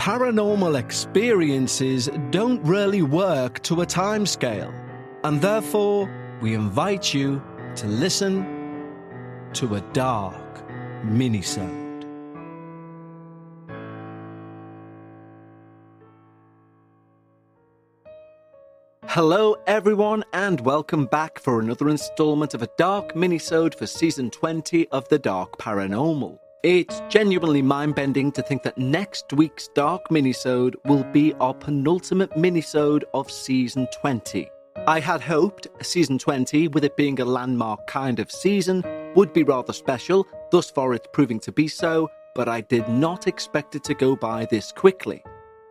Paranormal experiences don't really work to a timescale, and therefore we invite you to listen to a Dark Minisode. Hello everyone, and welcome back for another installment of a Dark Minisode for Season 20 of the Dark Paranormal. It's genuinely mind-bending to think that next week's Dark Minisode will be our penultimate minisode of Season 20. I had hoped Season 20, with it being a landmark kind of season, would be rather special. Thus far it's proving to be so, but I did not expect it to go by this quickly.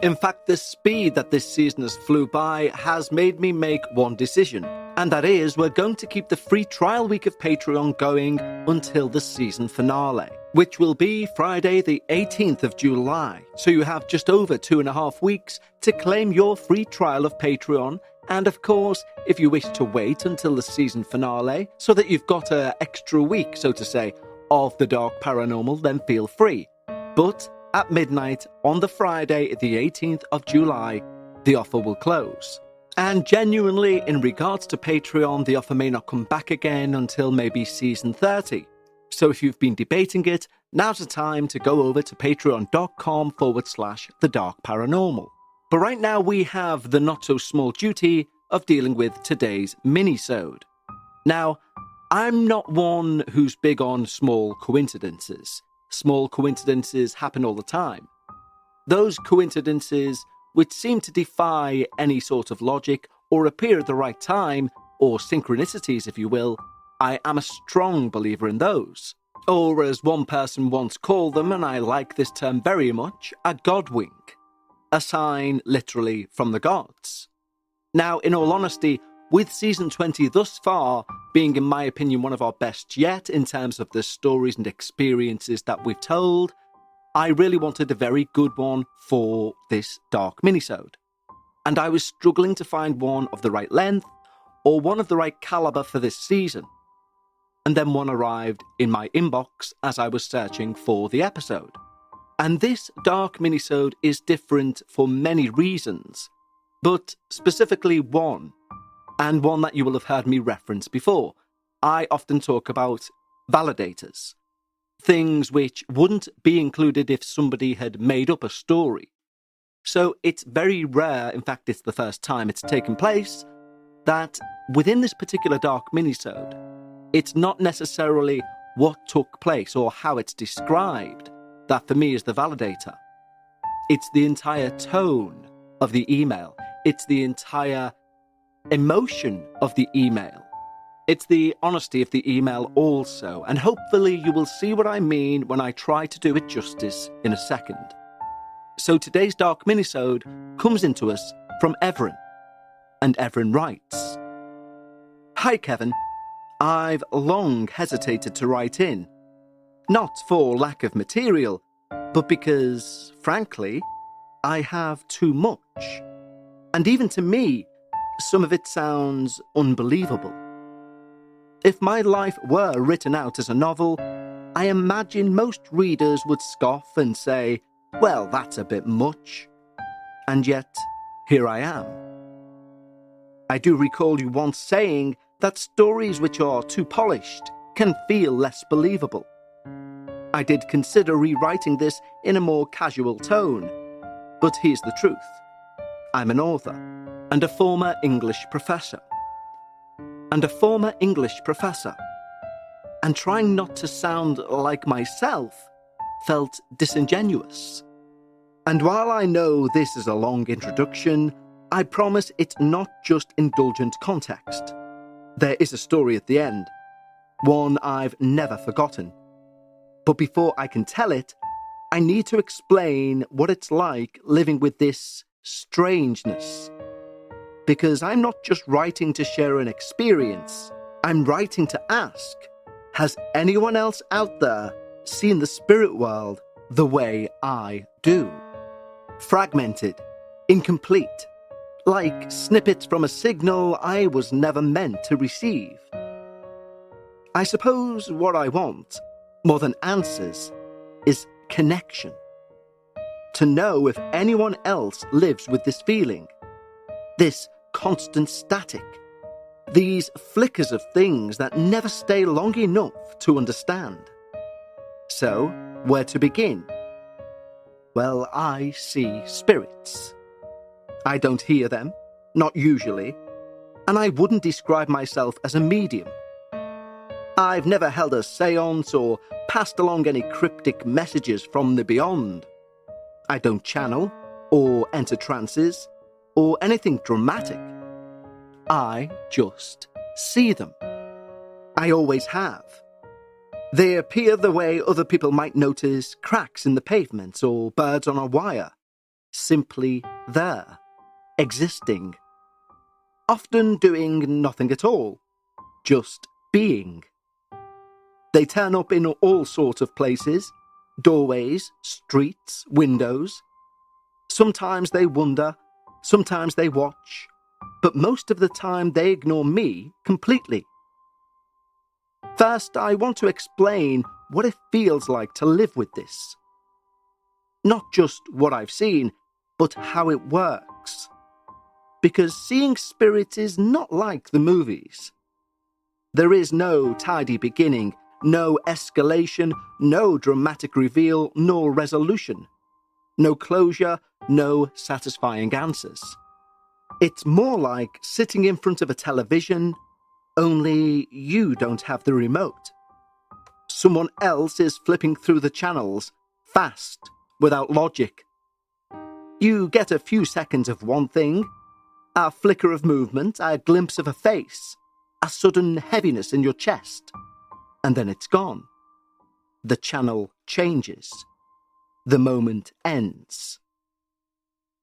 In fact, the speed that this season has flew by has made me make one decision, and that is we're going to keep the free trial week of Patreon going until the season finale, which will be Friday the 18th of July. So you have just over 2.5 weeks to claim your free trial of Patreon. And of course, if you wish to wait until the season finale so that you've got an extra week, so to say, of the Dark Paranormal, then feel free. But at midnight on the Friday, the 18th of July, the offer will close. And genuinely, in regards to Patreon, the offer may not come back again until maybe season 30. So if you've been debating it, now's the time to go over to patreon.com/The Dark Paranormal. But right now we have the not-so-small duty of dealing with today's minisode. Now, I'm not one who's big on small coincidences. Small coincidences happen all the time. Those coincidences which seem to defy any sort of logic or appear at the right time, or synchronicities if you will, I am a strong believer in those. Or as one person once called them, and I like this term very much, a God wink. A sign literally from the gods. Now, in all honesty, with Season 20 thus far being, in my opinion, one of our best yet in terms of the stories and experiences that we've told, I really wanted a very good one for this Dark Minisode. And I was struggling to find one of the right length or one of the right caliber for this season. And then one arrived in my inbox as I was searching for the episode. And this Dark Minisode is different for many reasons, but specifically one, and one that you will have heard me reference before. I often talk about validators. Things which wouldn't be included if somebody had made up a story. So it's very rare, in fact it's the first time it's taken place, that within this particular Dark Minisode, it's not necessarily what took place or how it's described that for me is the validator. It's the entire tone of the email. It's the entire emotion of the email. It's the honesty of the email also, and hopefully you will see what I mean when I try to do it justice in a second. So today's Dark Minisode comes into us from Everin, and Everin writes, "Hi Kevin, I've long hesitated to write in, not for lack of material, but because, frankly, I have too much. And even to me, some of it sounds unbelievable. If my life were written out as a novel, I imagine most readers would scoff and say, well, that's a bit much. And yet, here I am. I do recall you once saying that stories which are too polished can feel less believable. I did consider rewriting this in a more casual tone, but here's the truth. I'm an author, and a former English professor. And trying not to sound like myself felt disingenuous. And while I know this is a long introduction, I promise it's not just indulgent context. There is a story at the end, one I've never forgotten. But before I can tell it, I need to explain what it's like living with this strangeness. Because I'm not just writing to share an experience, I'm writing to ask, has anyone else out there seen the spirit world the way I do? Fragmented, incomplete, like snippets from a signal I was never meant to receive. I suppose what I want, more than answers, is connection. to know if anyone else lives with this feeling, this constant static, these flickers of things that never stay long enough to understand. So, where to begin? Well, I see spirits. I don't hear them, not usually, and I wouldn't describe myself as a medium. I've never held a séance or passed along any cryptic messages from the beyond. I don't channel, or enter trances, or anything dramatic. I just see them. I always have. They appear the way other people might notice cracks in the pavement or birds on a wire. Simply there, existing. Often doing nothing at all, just being. They turn up in all sorts of places, doorways, streets, windows. Sometimes they wonder, sometimes they watch, but most of the time they ignore me completely. First, I want to explain what it feels like to live with this. Not just what I've seen, but how it works. Because seeing spirits is not like the movies. There is no tidy beginning, no escalation, no dramatic reveal, nor resolution. No closure, no satisfying answers. It's more like sitting in front of a television, only you don't have the remote. Someone else is flipping through the channels, fast, without logic. You get a few seconds of one thing, a flicker of movement, a glimpse of a face, a sudden heaviness in your chest, and then it's gone. The channel changes. The moment ends.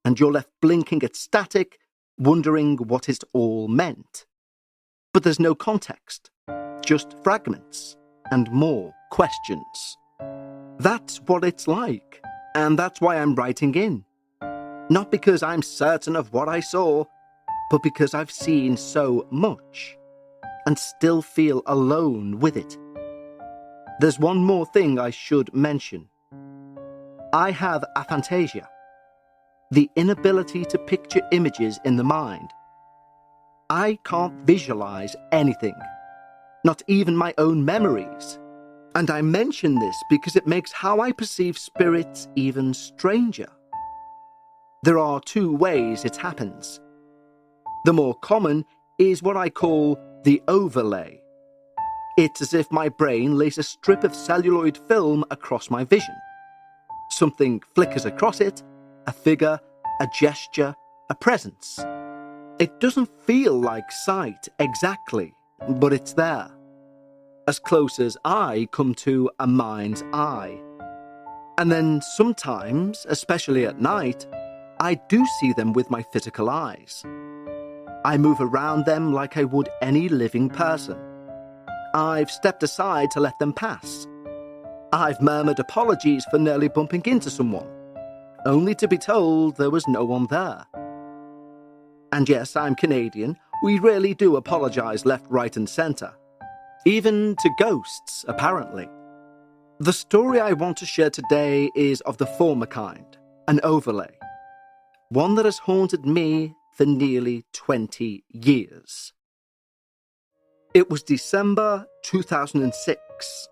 And you're left blinking at static, wondering what it all meant. But there's no context, just fragments and more questions. That's what it's like, and that's why I'm writing in. Not because I'm certain of what I saw, but because I've seen so much, and still feel alone with it. There's one more thing I should mention. I have aphantasia, the inability to picture images in the mind. I can't visualize anything, not even my own memories. And I mention this because it makes how I perceive spirits even stranger. There are two ways it happens. The more common is what I call the overlay. It's as if my brain lays a strip of celluloid film across my vision. Something flickers across it, a figure, a gesture, a presence. It doesn't feel like sight exactly, but it's there. As close as I come to a mind's eye. And then sometimes, especially at night, I do see them with my physical eyes. I move around them like I would any living person. I've stepped aside to let them pass. I've murmured apologies for nearly bumping into someone, only to be told there was no one there. And yes, I'm Canadian. We really do apologise left, right and centre. Even to ghosts, apparently. The story I want to share today is of the former kind, an overlay. One that has haunted me for nearly 20 years. It was December 2006.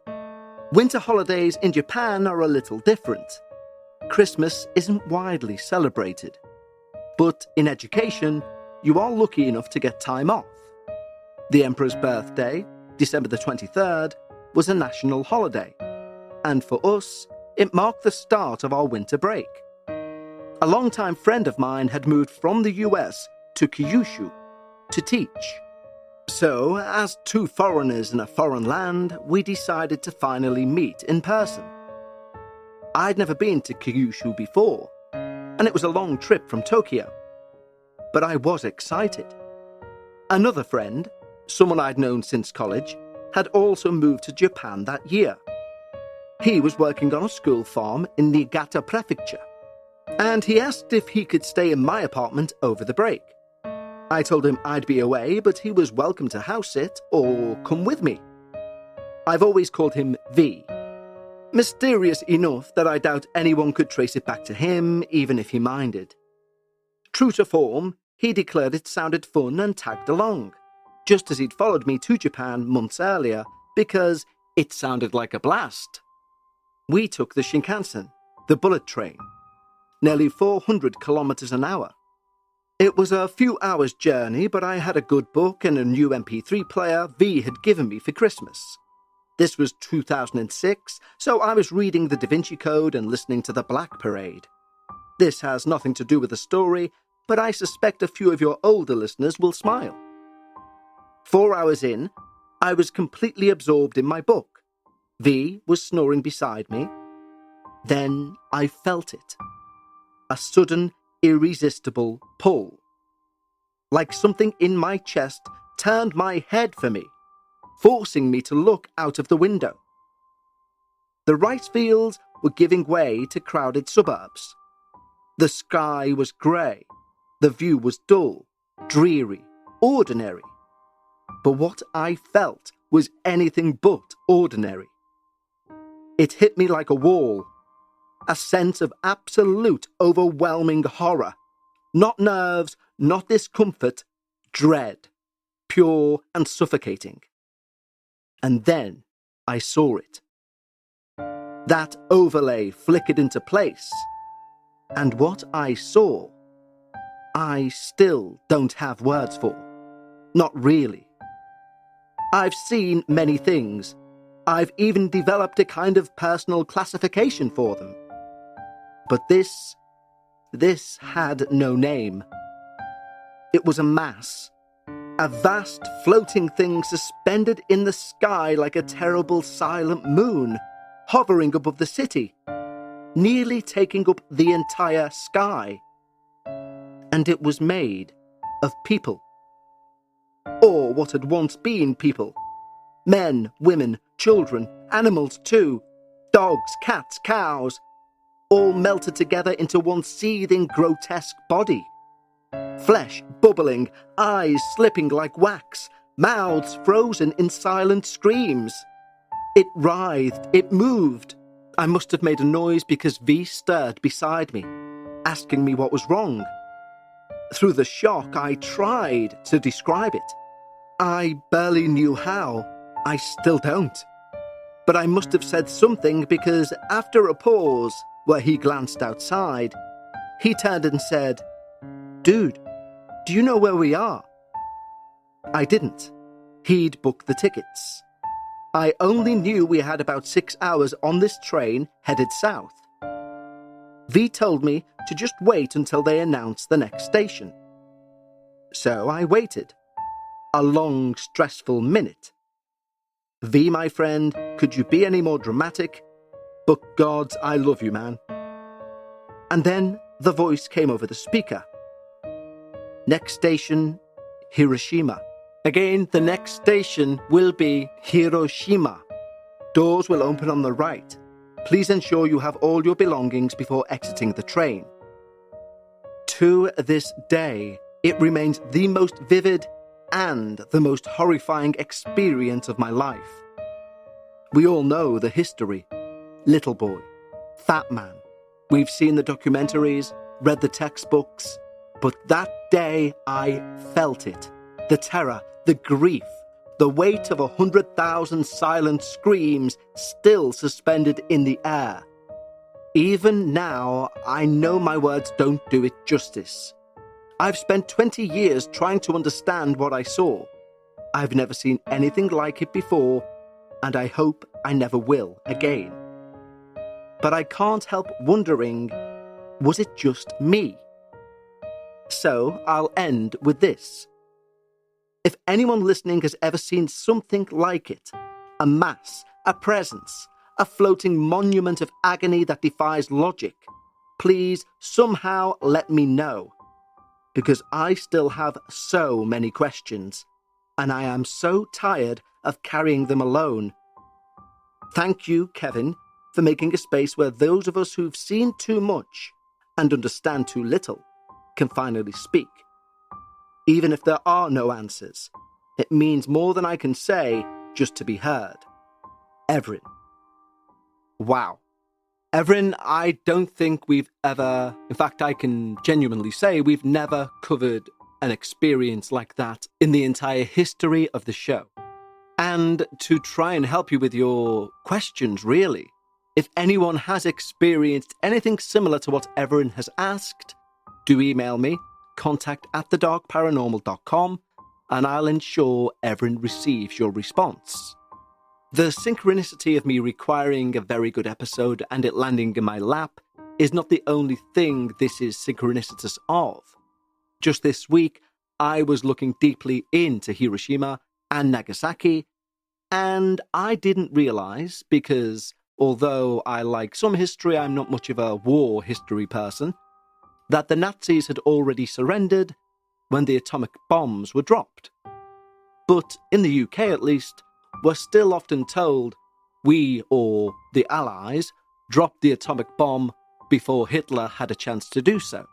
Winter holidays in Japan are a little different. Christmas isn't widely celebrated. But in education, you are lucky enough to get time off. The Emperor's birthday, December the 23rd, was a national holiday. And for us, it marked the start of our winter break. A longtime friend of mine had moved from the US to Kyushu to teach. So, as two foreigners in a foreign land, we decided to finally meet in person. I'd never been to Kyushu before, and it was a long trip from Tokyo. But I was excited. Another friend, someone I'd known since college, had also moved to Japan that year. He was working on a school farm in Niigata Prefecture, and he asked if he could stay in my apartment over the break. I told him I'd be away, but he was welcome to house sit or come with me. I've always called him V. Mysterious enough that I doubt anyone could trace it back to him, even if he minded. True to form, he declared it sounded fun and tagged along, just as he'd followed me to Japan months earlier, because it sounded like a blast. We took the Shinkansen, the bullet train, nearly 400 kilometers an hour. It was a few hours' journey, but I had a good book and a new MP3 player V had given me for Christmas. This was 2006, so I was reading the Da Vinci Code and listening to the Black Parade. This has nothing to do with the story, but I suspect a few of your older listeners will smile. 4 hours in, I was completely absorbed in my book. V was snoring beside me. Then I felt it. A sudden, irresistible pull. Like something in my chest turned my head for me, forcing me to look out of the window. The rice fields were giving way to crowded suburbs. The sky was grey. The view was dull, dreary, ordinary. But what I felt was anything but ordinary. It hit me like a wall. A sense of absolute, overwhelming horror. Not nerves, not discomfort, dread. Pure and suffocating. And then I saw it. That overlay flickered into place. And what I saw, I still don't have words for. Not really. I've seen many things. I've even developed a kind of personal classification for them. But this had no name. It was a mass. A vast floating thing suspended in the sky like a terrible silent moon, hovering above the city, nearly taking up the entire sky. And it was made of people. Or what had once been people. Men, women, children, animals too, dogs, cats, cows, all melted together into one seething, grotesque body. Flesh bubbling, eyes slipping like wax, mouths frozen in silent screams. It writhed, it moved. I must have made a noise because V stirred beside me, asking me what was wrong. Through the shock, I tried to describe it. I barely knew how. I still don't. But I must have said something because after a pause, where he glanced outside, he turned and said, "Dude, do you know where we are?" I didn't. He'd booked the tickets. I only knew we had about 6 hours on this train headed south. V told me to just wait until they announced the next station. So I waited. A long, stressful minute. V, my friend, could you be any more dramatic? But gods, I love you, man. And then the voice came over the speaker. Next station, Hiroshima. Again, the next station will be Hiroshima. Doors will open on the right. Please ensure you have all your belongings before exiting the train. To this day, it remains the most vivid and the most horrifying experience of my life. We all know the history. Little boy, fat man. We've seen the documentaries, read the textbooks, but that day I felt it. The terror, the grief, the weight of 100,000 silent screams still suspended in the air. Even now, I know my words don't do it justice. I've spent 20 years trying to understand what I saw. I've never seen anything like it before, and I hope I never will again. But I can't help wondering, was it just me? So I'll end with this. If anyone listening has ever seen something like it, a mass, a presence, a floating monument of agony that defies logic, please somehow let me know. Because I still have so many questions, and I am so tired of carrying them alone. Thank you, Kevin, for making a space where those of us who've seen too much and understand too little can finally speak. Even if there are no answers, it means more than I can say just to be heard. Everin. Wow. Evelyn, I don't think we've ever, in fact, I can genuinely say we've never covered an experience like that in the entire history of the show. And to try and help you with your questions, really, if anyone has experienced anything similar to what Evelyn has asked, do email me, contact@thedarkparanormal.com, and I'll ensure Evelyn receives your response. The synchronicity of me requiring a very good episode and it landing in my lap is not the only thing this is synchronicitous of. Just this week, I was looking deeply into Hiroshima and Nagasaki, and I didn't realise, because although I like some history, I'm not much of a war history person, that the Nazis had already surrendered when the atomic bombs were dropped. But in the UK at least, we're still often told we, or the Allies, dropped the atomic bomb before Hitler had a chance to do so.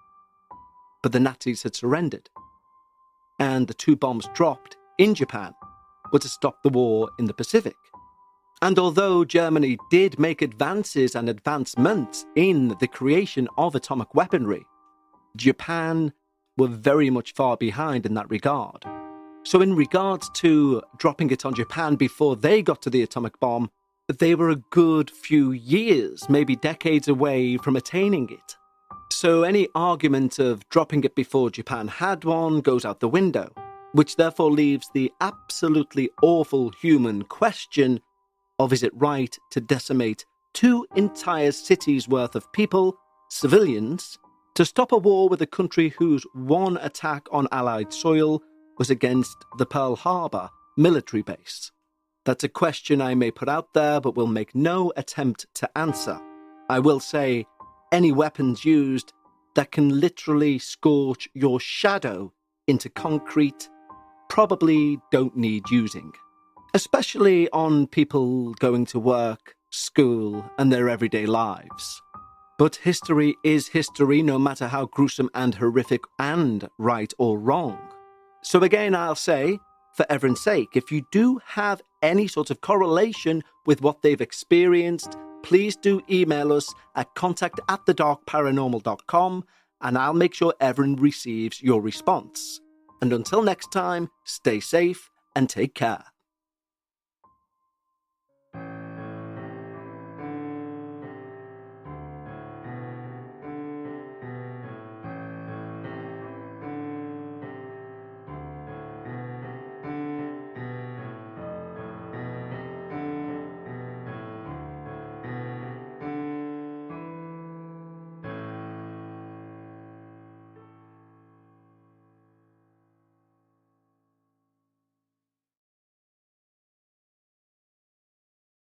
But the Nazis had surrendered, and the 2 bombs dropped in Japan were to stop the war in the Pacific. And although Germany did make advances and advancements in the creation of atomic weaponry, Japan were very much far behind in that regard. So in regards to dropping it on Japan before they got to the atomic bomb, they were a good few years, maybe decades away from attaining it. So any argument of dropping it before Japan had one goes out the window, which therefore leaves the absolutely awful human question of is it right to decimate 2 entire cities worth of people, civilians, to stop a war with a country whose one attack on Allied soil was against the Pearl Harbor military base? That's a question I may put out there, but will make no attempt to answer. I will say, any weapons used that can literally scorch your shadow into concrete probably don't need using. Especially on people going to work, school, and their everyday lives. But history is history, no matter how gruesome and horrific and right or wrong. So again, I'll say, for everyone's sake, if you do have any sort of correlation with what they've experienced, please do email us at contact@thedarkparanormal.com, and I'll make sure everyone receives your response. And until next time, stay safe and take care.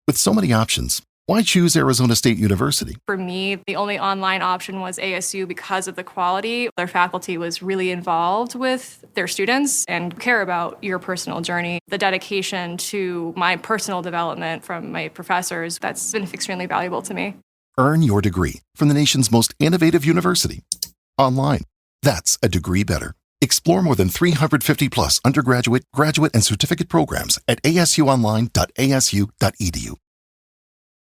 With so many options, why choose Arizona State University? For me, the only online option was ASU because of the quality. Their faculty was really involved with their students and care about your personal journey. The dedication to my personal development from my professors, that's been extremely valuable to me. Earn your degree from the nation's most innovative university. Online. That's a degree better. Explore more than 350 plus undergraduate, graduate, and certificate programs at asuonline.asu.edu.